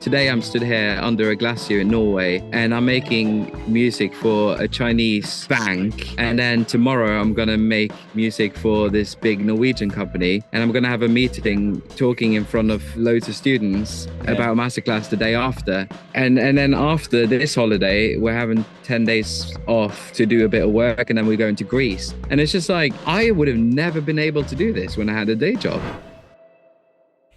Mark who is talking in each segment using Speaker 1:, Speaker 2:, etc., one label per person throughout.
Speaker 1: Today I'm stood here under a glacier in Norway and I'm making music for a Chinese bank. And then tomorrow I'm going to make music for this big Norwegian company. And I'm going to have a meeting talking in front of loads of students about masterclass the day after. And then after this holiday, we're having 10 days off to do a bit of work, and then we're going to Greece. And it's just like, I would have never been able to do this when I had a day job.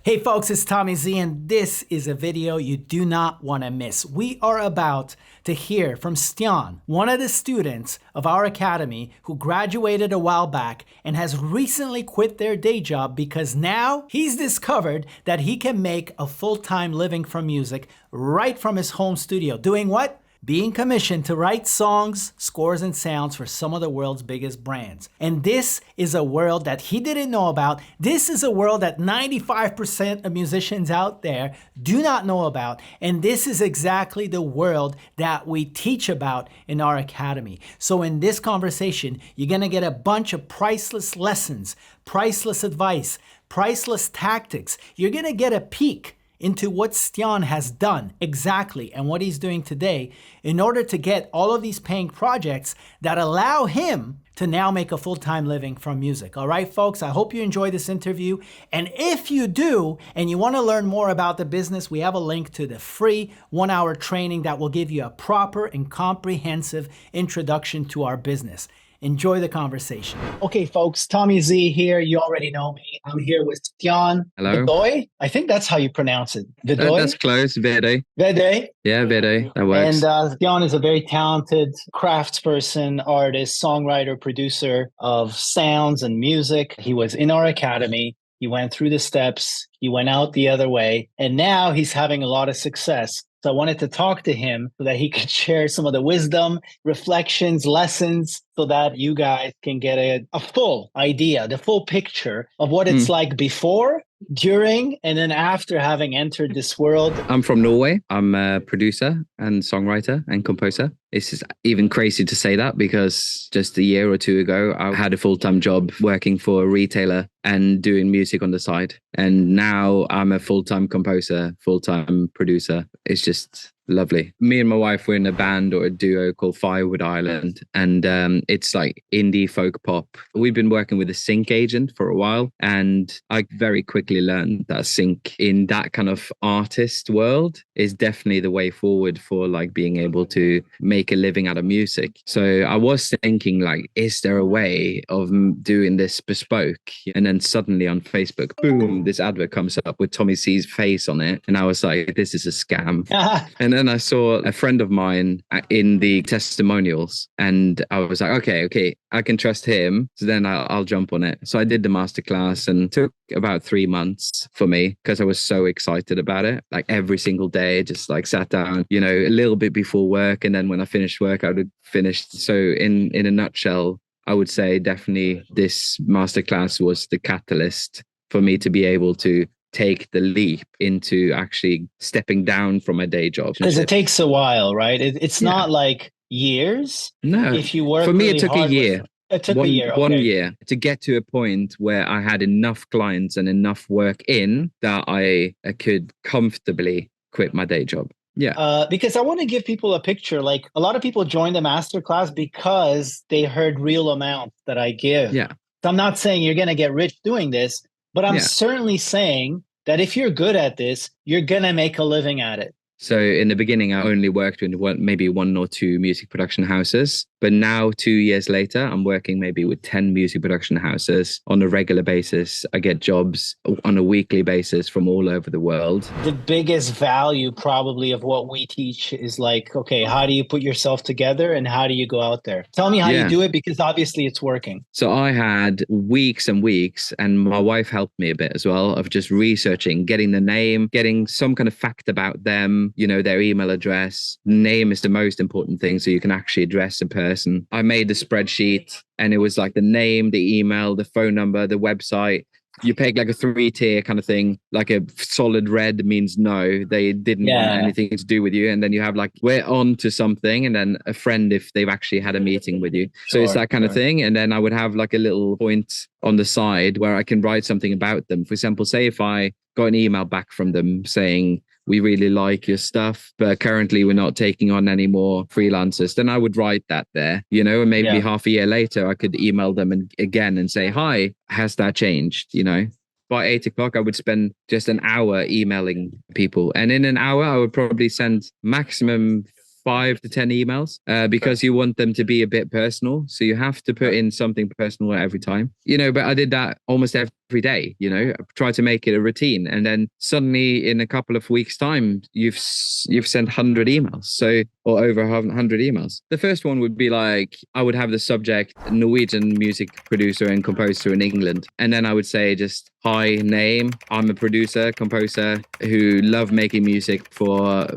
Speaker 2: Hey folks, it's Tommy Z, and this is a video you do not want to miss. We are about to hear from Stian, one of the students of our academy who graduated a while back and has recently quit their day job because now he's discovered that he can make a full-time living from music right from his home studio. Doing what? Being commissioned to write songs, scores, and sounds for some of the world's biggest brands. And this is a world that he didn't know about. This is a world that 95% of musicians out there do not know about. And this is exactly the world that we teach about in our academy. So in this conversation, you're gonna get a bunch of priceless lessons, priceless advice, priceless tactics. You're gonna get a peek into what Stian has done exactly and what he's doing today in order to get all of these paying projects that allow him to now make a full-time living from music. All right, folks, I hope you enjoy this interview. And if you do, and you want to learn more about the business, we have a link to the free 1-hour training that will give you a proper and comprehensive introduction to our business. Enjoy the conversation. Okay, folks, Tommy Z here. You already know me. I'm here with Stian.
Speaker 1: Hello.
Speaker 2: Vidoy. I think that's how you pronounce it. Vidoy?
Speaker 1: That's close. Vede.
Speaker 2: Vede.
Speaker 1: Yeah, Vede. That works.
Speaker 2: And Stian is a very talented craftsperson, artist, songwriter, producer of sounds and music. He was in our academy. He went through the steps. He went out the other way. And now he's having a lot of success. So I wanted to talk to him so that he could share some of the wisdom, reflections, lessons, so that you guys can get a full idea, the full picture of what it's like before, during, and then after having entered this world.
Speaker 1: I'm from Norway. I'm a producer and songwriter and composer. It's just even crazy to say that because just a year or two ago, I had a full-time job working for a retailer and doing music on the side. And now I'm a full-time composer, full-time producer. It's just lovely. Me and my wife were in a band or a duo called Firewood Island, and it's like indie folk pop. We've been working with a sync agent for a while, and I very quickly learned that sync in that kind of artist world is definitely the way forward for like being able to make a living out of music. So I was thinking like, is there a way of doing this bespoke? And then suddenly on Facebook, boom, this advert comes up with Tommy C's face on it. And I was like, this is a scam. And then I saw a friend of mine in the testimonials and I was like, okay, I can trust him. So then I'll jump on it. So I did the masterclass and it took about 3 months for me because I was so excited about it. Like every single day, just like sat down, you know, a little bit before work. And then when I finished work, I would finish. So in a nutshell, I would say definitely this masterclass was the catalyst for me to be able to take the leap into actually stepping down from a day job.
Speaker 2: Because it takes a while, right? It's not like years.
Speaker 1: No.
Speaker 2: If you work
Speaker 1: for me,
Speaker 2: really
Speaker 1: it took a year.
Speaker 2: It took a year. Okay.
Speaker 1: 1 year to get to a point where I had enough clients and enough work in that I could comfortably quit my day job. Yeah.
Speaker 2: Because I want to give people a picture. Like a lot of people join the masterclass because they heard real amounts that I give.
Speaker 1: Yeah.
Speaker 2: So I'm not saying you're going to get rich doing this, but I'm certainly saying that if you're good at this, you're going to make a living at it.
Speaker 1: So in the beginning, I only worked with maybe 1 or 2 music production houses. But now 2 years later, I'm working maybe with 10 music production houses on a regular basis. I get jobs on a weekly basis from all over the world.
Speaker 2: The biggest value probably of what we teach is like, okay, how do you put yourself together and how do you go out there? Tell me how you do it, because obviously it's working.
Speaker 1: So I had weeks and weeks, and my wife helped me a bit as well, of just researching, getting the name, getting some kind of fact about them, you know, their email address. Name is the most important thing, so you can actually address a person. I made a spreadsheet and it was like the name, the email, the phone number, the website. You pick like a 3-tier kind of thing, like a solid red means no, they didn't want anything to do with you. And then you have like, we're on to something, and then a friend if they've actually had a meeting with you. So it's that kind of thing. And then I would have like a little point on the side where I can write something about them. For example, say if I got an email back from them saying, we really like your stuff, but currently we're not taking on any more freelancers, then I would write that there, you know, and maybe half a year later, I could email them again and say, hi, has that changed? You know, by 8 o'clock, I would spend just an hour emailing people. And in an hour, I would probably send maximum 5 to 10 emails because you want them to be a bit personal. So you have to put in something personal every time, you know, but I did that almost every day, you know, try to make it a routine. And then suddenly in a couple of weeks time, you've sent 100 emails. So, or over 100 emails. The first one would be like, I would have the subject Norwegian music producer and composer in England. And then I would say just, hi, name, I'm a producer, composer who love making music for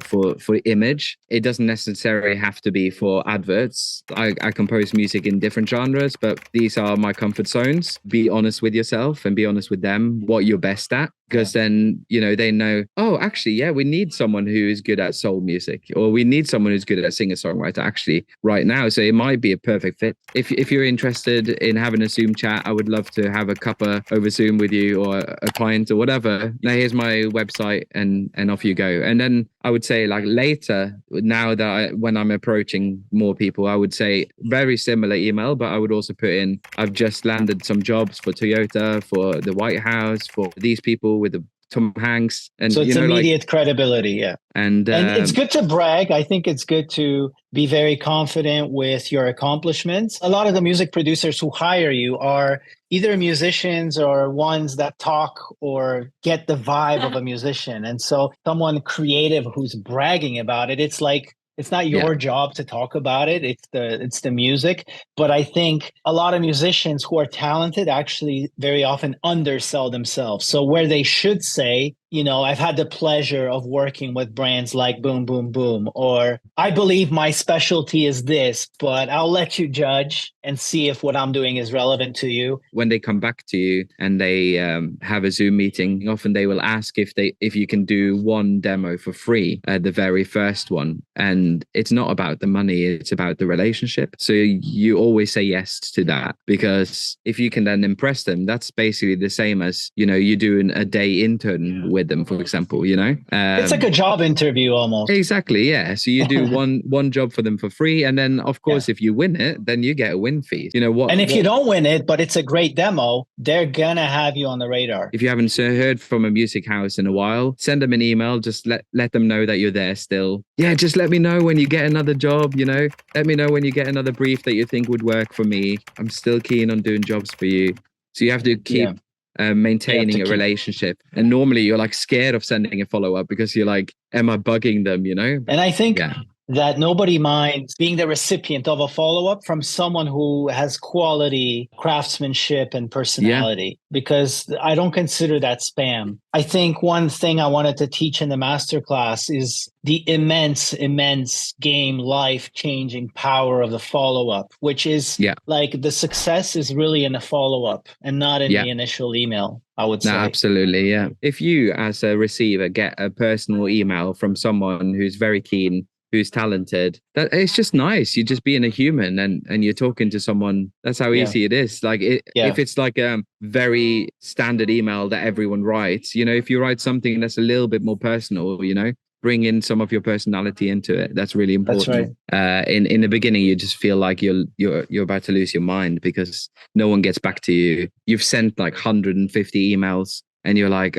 Speaker 1: image. It doesn't necessarily have to be for adverts. I compose music in different genres, but these are my comfort zones. Be honest with yourself and be honest with them what you're best at. Because then, you know, they know, oh, actually, yeah, we need someone who is good at soul music, or we need someone who's good at singer-songwriter actually right now. So it might be a perfect fit. If you're interested in having a Zoom chat, I would love to have a cuppa over Zoom with you, or a pint or whatever. Now here's my website, and off you go. And then I would say like later, now that when I'm approaching more people, I would say very similar email, but I would also put in, I've just landed some jobs for Toyota, for the White House, for these people with the Tom Hanks. And
Speaker 3: so it's, you know, immediate credibility. Yeah.
Speaker 1: And
Speaker 3: it's good to brag. I think it's good to be very confident with your accomplishments. A lot of the music producers who hire you are either musicians or ones that talk or get the vibe of a musician. And so someone creative who's bragging about it, it's like, it's not your job to talk about it. It's the music. But I think a lot of musicians who are talented actually very often undersell themselves. So where they should say, you know, I've had the pleasure of working with brands like Boom, Boom, Boom, or I believe my specialty is this, but I'll let you judge and see if what I'm doing is relevant to you.
Speaker 1: When they come back to you and they have a Zoom meeting, often they will ask if you can do one demo for free, the very first one. And it's not about the money, it's about the relationship. So you always say yes to that, because if you can then impress them, that's basically the same as, you know, you doing a day intern with them, for example, you know,
Speaker 3: it's like a job interview almost.
Speaker 1: Exactly. Yeah. So you do one job for them for free. And then of course, if you win it, then you get a win fee, you know what?
Speaker 3: And if you don't win it, but it's a great demo, they're going to have you on the radar.
Speaker 1: If you haven't heard from a music house in a while, send them an email. Just let them know that you're there still. Yeah. Just let me know when you get another job, you know, let me know when you get another brief that you think would work for me. I'm still keen on doing jobs for you. So you have to keep maintaining a relationship. And normally you're like scared of sending a follow-up because you're like, am I bugging them, you know?
Speaker 3: And I think that nobody minds being the recipient of a follow-up from someone who has quality craftsmanship and personality, because I don't consider that spam. I think one thing I wanted to teach in the masterclass is the immense game, life-changing power of the follow-up, which is like the success is really in the follow-up and not in the initial email, I would say.
Speaker 1: No, absolutely, yeah. If you as a receiver get a personal email from someone who's very keen, who's talented, that it's just nice. You're just being a human and you're talking to someone. That's how easy it is. Like if it's like a very standard email that everyone writes, you know, if you write something that's a little bit more personal, you know, bring in some of your personality into it. That's really important. That's right. In the beginning, you just feel like you're about to lose your mind because no one gets back to you. You've sent like 150 emails and you're like,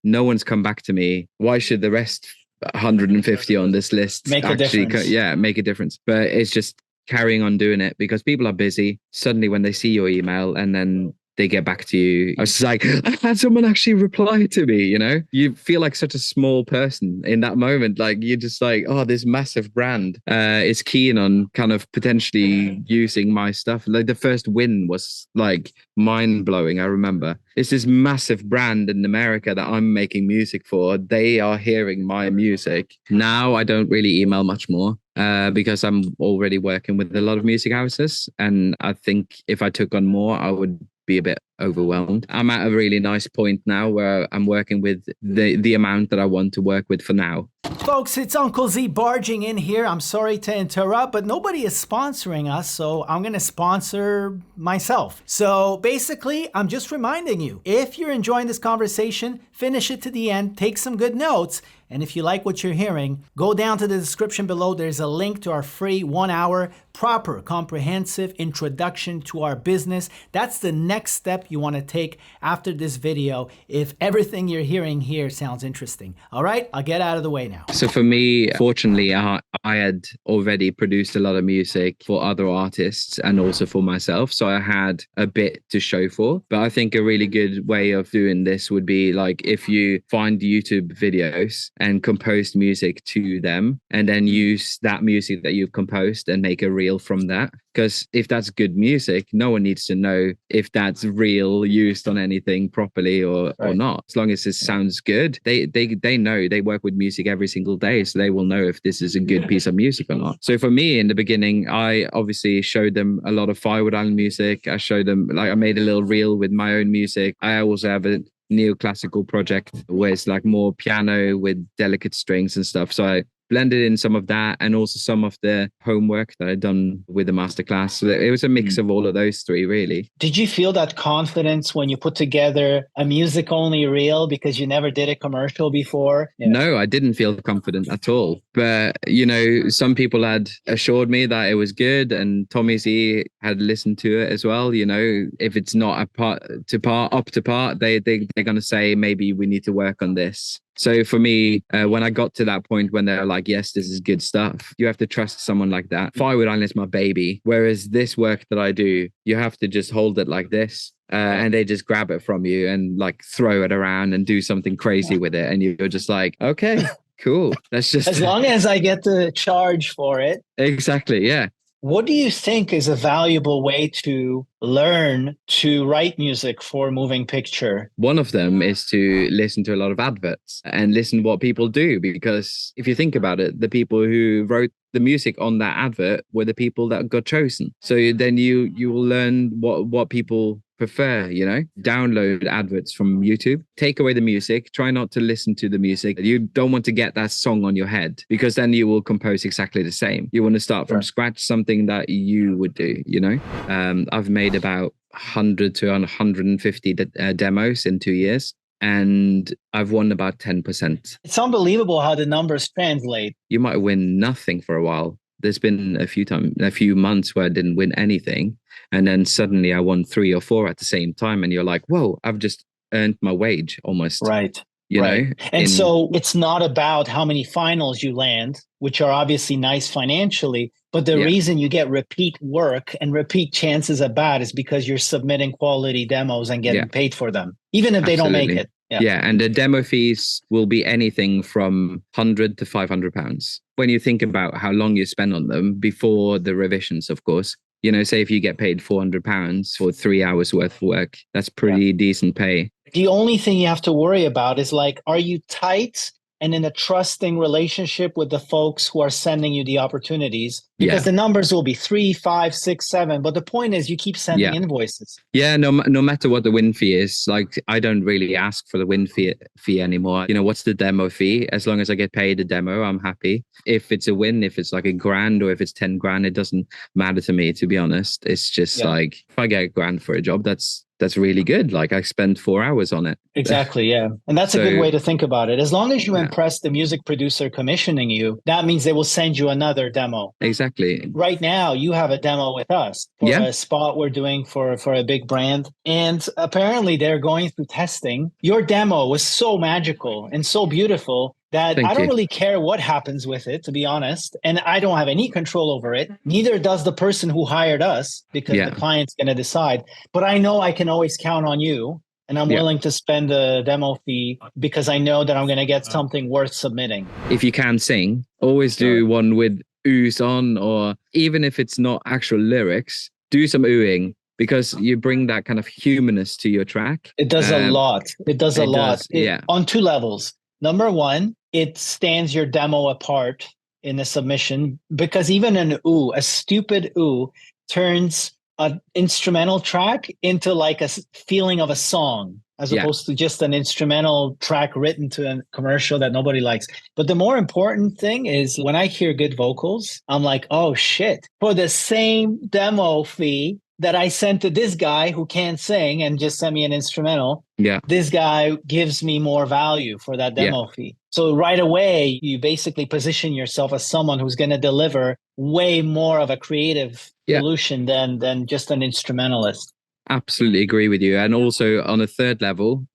Speaker 1: no one's come back to me. Why should the rest 150 on this list
Speaker 3: make a difference?
Speaker 1: Make a difference. But it's just carrying on doing it because people are busy. Suddenly when they see your email and then they get back to you, I was just like, I had someone actually reply to me, you know? You feel like such a small person in that moment. Like you're just like, oh, this massive brand is keen on kind of potentially using my stuff. Like the first win was like mind-blowing. I remember it's this massive brand in America that I'm making music for. They are hearing my music. Now I don't really email much more because I'm already working with a lot of music houses. And I think if I took on more, I would be a bit overwhelmed. I'm at a really nice point now where I'm working with the amount that I want to work with for now.
Speaker 2: Folks, it's Uncle Z barging in here. I'm sorry to interrupt, but nobody is sponsoring us, so I'm going to sponsor myself. So basically, I'm just reminding you, if you're enjoying this conversation, finish it to the end, take some good notes, and if you like what you're hearing, go down to the description below. There's a link to our free 1-hour proper comprehensive introduction to our business. That's the next step you want to take after this video if everything you're hearing here sounds interesting. All right, I'll get out of the way now.
Speaker 1: So for me, fortunately, I had already produced a lot of music for other artists and also for myself. So I had a bit to show for. But I think a really good way of doing this would be like if you find YouTube videos and compose music to them and then use that music that you've composed and make a reel from that. Because if that's good music, no one needs to know if that's real, used on anything properly or not. As long as it sounds good, they know. They work with music every single day, so they will know if this is a good piece of music or not. So for me, in the beginning, I obviously showed them a lot of Firewood Island music. I showed them, like, I made a little reel with my own music. I also have a neoclassical project where it's like more piano with delicate strings and stuff. So I blended in some of that and also some of the homework that I'd done with the masterclass. So it was a mix of all of those three, really.
Speaker 3: Did you feel that confidence when you put together a music-only reel because you never did a commercial before? Yeah.
Speaker 1: No, I didn't feel confident at all. But, you know, some people had assured me that it was good, and Tommy Z had listened to it as well. You know, if it's not up to part, they're going to say, maybe we need to work on this. So for me, when I got to that point when they're like, yes, this is good stuff, you have to trust someone like that. Firewood Island is my baby. Whereas this work that I do, you have to just hold it like this. And they just grab it from you and like throw it around and do something crazy with it. And you're just like, okay, cool. That's just
Speaker 3: as long as I get to charge for it.
Speaker 1: Exactly. Yeah.
Speaker 3: What do you think is a valuable way to learn to write music for moving picture?
Speaker 1: One of them is to listen to a lot of adverts and listen what people do, because if you think about it, the people who wrote the music on that advert were the people that got chosen. So then you will learn what people prefer, you know. Download adverts from YouTube, take away the music, try not to listen to the music. You don't want to get that song on your head, because then you will compose exactly the same. You want to start from scratch, something that you would do, you know. I've made about 100 to 150 demos in 2 years, and I've won about 10%.
Speaker 3: It's unbelievable how the numbers translate.
Speaker 1: You might win nothing for a while. There's been a few months where I didn't win anything, and then suddenly I won 3 or 4 at the same time, and you're like, whoa, I've just earned my wage almost.
Speaker 3: Right.
Speaker 1: You know?
Speaker 3: And so it's not about how many finals you land, which are obviously nice financially, but the reason you get repeat work and repeat chances at bat is because you're submitting quality demos and getting paid for them, even if they don't make it.
Speaker 1: Yeah, and the demo fees will be anything from £100 to £500. When you think about how long you spend on them before the revisions, of course, you know, say if you get paid £400 for 3 hours worth of work, that's pretty decent pay.
Speaker 3: The only thing you have to worry about is like, are you tight and in a trusting relationship with the folks who are sending you the opportunities? Because the numbers will be 3, 5, 6, 7. But the point is you keep sending invoices.
Speaker 1: Yeah, no matter what the win fee is, like I don't really ask for the win fee anymore. You know, what's the demo fee? As long as I get paid a demo, I'm happy. If it's a win, if it's like $1,000 or if it's 10 grand, it doesn't matter to me, to be honest. It's just like, if I get $1,000 for a job, that's really good. Like I spend 4 hours on it.
Speaker 3: Exactly. Yeah. And that's a good way to think about it. As long as you impress the music producer commissioning you, that means they will send you another demo.
Speaker 1: Exactly.
Speaker 3: Right now, you have a demo with us for a spot we're doing for a big brand. And apparently they're going through testing. Your demo was so magical and so beautiful that I don't really care what happens with it, to be honest. And I don't have any control over it. Neither does the person who hired us, because the client's going to decide. But I know I can always count on you. And I'm willing to spend the demo fee because I know that I'm going to get something worth submitting.
Speaker 1: If you can sing, always do one with oohs on, or even if it's not actual lyrics, do some oohing, because you bring that kind of humanness to your track.
Speaker 3: It does a lot. It does a lot.
Speaker 1: Yeah.
Speaker 3: On 2 levels. Number one, it stands your demo apart in the submission, because even an ooh, a stupid ooh, turns an instrumental track into like a feeling of a song. as
Speaker 1: Yeah.
Speaker 3: opposed to just an instrumental track written to a commercial that nobody likes. But the more important thing is when I hear good vocals, I'm like, oh shit, for the same demo fee that I sent to this guy who can't sing and just sent me an instrumental,
Speaker 1: Yeah.
Speaker 3: this guy gives me more value for that
Speaker 1: Yeah.
Speaker 3: demo fee. So right away, you basically position yourself as someone who's going to deliver way more of a creative
Speaker 1: Yeah.
Speaker 3: solution than just an instrumentalist.
Speaker 1: Absolutely agree with you. And also on a third level,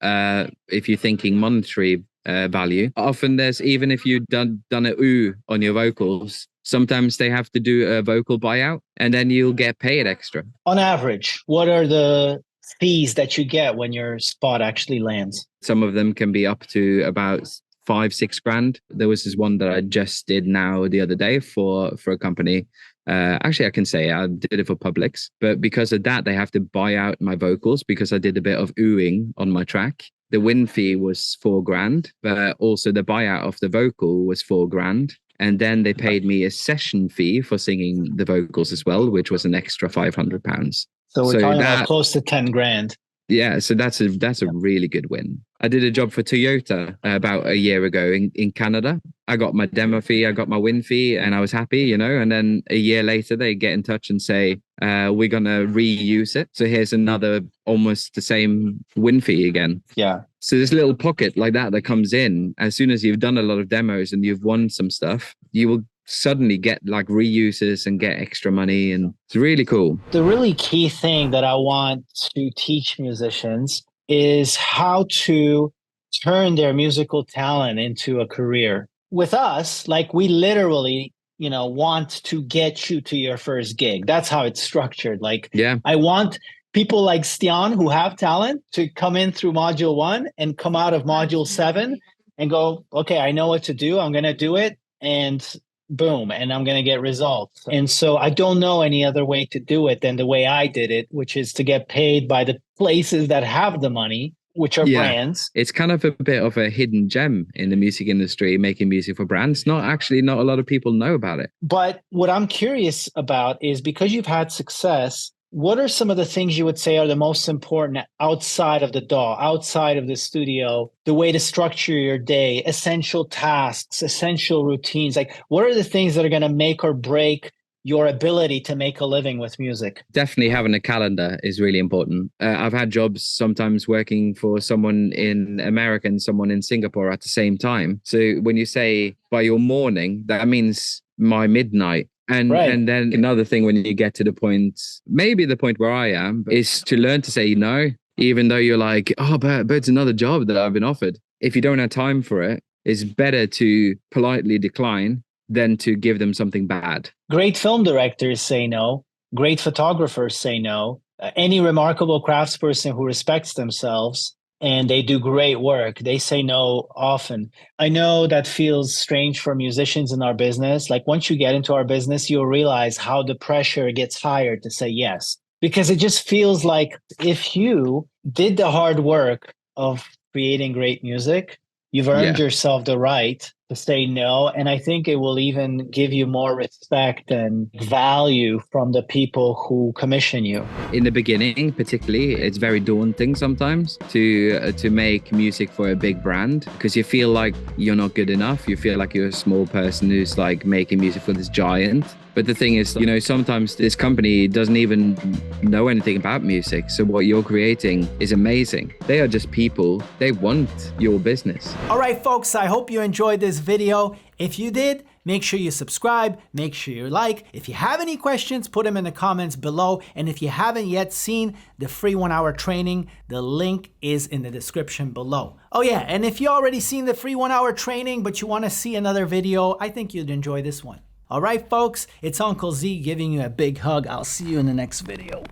Speaker 1: if you're thinking monetary value, often there's, even if you've done a ooh on your vocals, sometimes they have to do a vocal buyout and then you'll get paid extra.
Speaker 3: On average, what are the fees that you get when your spot actually lands?
Speaker 1: Some of them can be up to about 5-6 grand. There was this one that I just did now the other day for a company. Actually, I can say I did it for Publix, but because of that, they have to buy out my vocals because I did a bit of oohing on my track. The win fee was 4 grand, but also the buyout of the vocal was 4 grand. And then they paid me a session fee for singing the vocals as well, which was an extra £500.
Speaker 3: So we're talking about close to 10 grand.
Speaker 1: Yeah, so that's a really good win. I did a job for Toyota about a year ago in Canada. I got my demo fee, I got my win fee, and I was happy, and then a year later they get in touch and say, we're going to reuse it. So here's another almost the same win fee again.
Speaker 3: Yeah.
Speaker 1: So this little pocket like that comes in, as soon as you've done a lot of demos and you've won some stuff, you will suddenly get like reuses and get extra money, and it's really cool.
Speaker 3: The really key thing that I want to teach musicians is how to turn their musical talent into a career. With us, like we literally, want to get you to your first gig. That's how it's structured. Like,
Speaker 1: yeah,
Speaker 3: I want people like Stian who have talent to come in through module 1 and come out of module 7 and go, okay, I know what to do. I'm going to do it. And boom, and I'm going to get results. And so I don't know any other way to do it than the way I did it, which is to get paid by the places that have the money, which are brands.
Speaker 1: It's kind of a bit of a hidden gem in the music industry, making music for brands. Not a lot of people know about it.
Speaker 3: But what I'm curious about is, because you've had success, what are some of the things you would say are the most important outside of the DAW, outside of the studio, the way to structure your day, essential tasks, essential routines? Like, what are the things that are going to make or break your ability to make a living with music?
Speaker 1: Definitely having a calendar is really important. I've had jobs sometimes working for someone in America and someone in Singapore at the same time. So when you say by your morning, that means my midnight. And then another thing, when you get to the point, maybe the point where I am, is to learn to say no, even though you're like, oh, but it's another job that I've been offered. If you don't have time for it, it's better to politely decline than to give them something bad.
Speaker 3: Great film directors say no. Great photographers say no. Any remarkable craftsperson who respects themselves and they do great work, they say no often. I know that feels strange for musicians in our business. Like, once you get into our business, you'll realize how the pressure gets higher to say yes. Because it just feels like if you did the hard work of creating great music, you've earned yourself the right to say no. And I think it will even give you more respect and value from the people who commission you.
Speaker 1: In the beginning, particularly, it's very daunting sometimes to make music for a big brand, because you feel like you're not good enough. You feel like you're a small person who's like making music for this giant. But the thing is, sometimes this company doesn't even know anything about music. So what you're creating is amazing. They are just people. They want your business.
Speaker 2: All right, folks, I hope you enjoyed this video. If you did, make sure you subscribe, make sure you like. If you have any questions, put them in the comments below. And if you haven't yet seen the free 1-hour training, the link is in the description below. Oh yeah, and if you already seen the free 1-hour training, but you want to see another video, I think you'd enjoy this one. All right, folks, it's Uncle Z giving you a big hug. I'll see you in the next video.